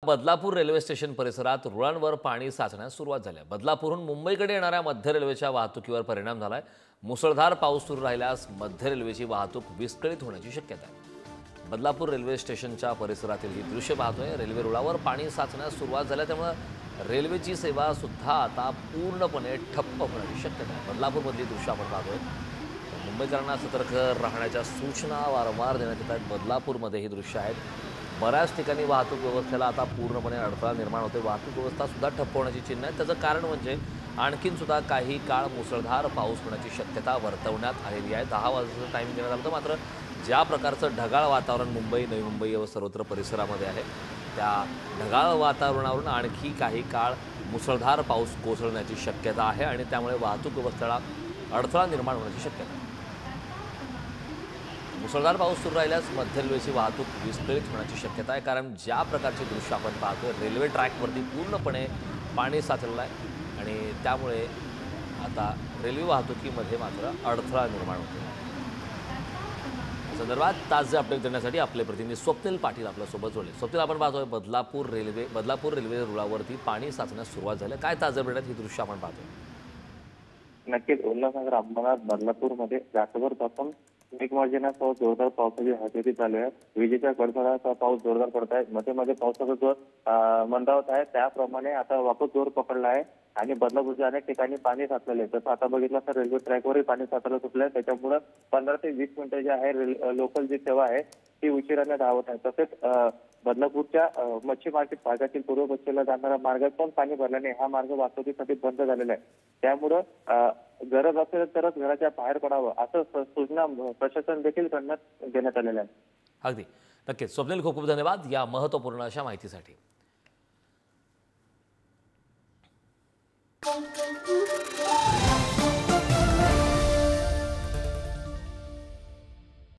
Badlapur railway station परिसरात रुळांवर पाणी साचण्यास सुरुवात झाली आहे। बदलापूरहून मुंबईकडे येणाऱ्या मध्य रेल्वेच्या वाहतुकीवर परिणाम झालाय। मुसळधार पाऊस सुरू राहिल्यास मध्य रेल्वेची वाहतूक विस्कळीत होण्याची शक्यता आहे। बदलापूर रेल्वे स्टेशनच्या परिसरातील ही दृश्य पाहतोय। रेल्वे रुळावर पाणी साचण्यास सुरुवात झाली त्यामुळे रेल्वेची सेवा सुद्धा आता पूर्णपणे ठप्प होण्याची शक्यता आहे। बदलापूरमधली दृश्य आपण पाहतोय। मुंबईकरांना सतर्क राहण्याच्या सूचना वारंवार देण्यात येत आहेत। बदलापूरमध्ये ही दृश्य आहेत। बऱ्याच ठिकाणी वाहतूक व्यवस्थेला आता पूर्णपणे अडथळा निर्माण होते। वाहतूक व्यवस्था सुद्धा ठप्प होण्याची चिन्ह आहेत। त्याचं कारण म्हणजे आणखीन सुद्धा काही काळ मुसळधार पाऊस होण्याची शक्यता वर्तवण्यात आलेली आहे। 10 वाजता टाइम देण्यात आला होता, मात्र ज्या प्रकारचं ढगाळ वातावरण मुंबई, नवी मुंबई व सर्वत्र परिसरामध्ये आहे, त्या ढगाळ वातावरणावरून आणखी काही काळ मुसळधार पाऊस कोसळण्याची शक्यता आहे आणि त्यामुळे वाहतूक व्यवस्थेला अडथळा निर्माण होण्याची शक्यता आहे। मुसळधार पाऊस सुरू राहिल्यास मध्य रेल्वेची वाहतूक विस्कळीत होण्याची शक्यता आहे, कारण ज्या प्रकारचे दृश्य आपण पाहतोय रेल्वे ट्रॅकवरती पूर्णपणे पाणी साचलेलं आहे आणि त्यामुळे आता रेल्वे वाहतुकीमध्ये मात्र अडथळा निर्माण होतो। संदर्भात ताजे अपडेट देण्यासाठी आपले प्रतिनिधी स्वप्नील पाटील आपल्यासोबत जोडले। स्वप्नील, आपण पाहतोय बदलापूर रेल्वे रुळावरती पाणी साचण्यास सुरुवात झाली। काय ताजे अपडेट ही दृश्य आपण पाहतोय? नक्कीच उल्हासनगर अंबरनाथ बदलापूरमध्ये रात्रभर तापून मेघगर्जनेसह जोरदार पावसाची हजेरी चालू आहे। विजेच्या कडकडाटासह पाऊस जोरदार पडत आहे। मध्ये मध्ये पावसाचा जोर मंदावत आहे। त्याप्रमाणे आता वापस जोर पकडला आहे आणि बदलापूरच्या अनेक ठिकाणी पाणी साचलेले आहे। जसं आता बघितलं तर रेल्वे ट्रॅकवरही पाणी साचायला सुटलं आहे। त्याच्यामुळे 15 ते 20 मिनिटं जी आहे लोकल जी सेवा आहे ती उशिराने धावत आहे। तसेच बदलापूरच्या मच्छी मार्केट भागातील पूर्व पश्चिमेला जाणारा मार्ग पण पाणी भरल्याने हा मार्ग वाहतुकीसाठी बंद झालेला आहे। त्यामुळं गरज असेल तरच घराच्या बाहेर पडावं असं सूचना प्रशासन देखील करण्यात देण्यात आलेल्या आहे। अगदी नक्कीच स्वप्नील, खूप खूप धन्यवाद या महत्त्वपूर्ण अशा माहितीसाठी।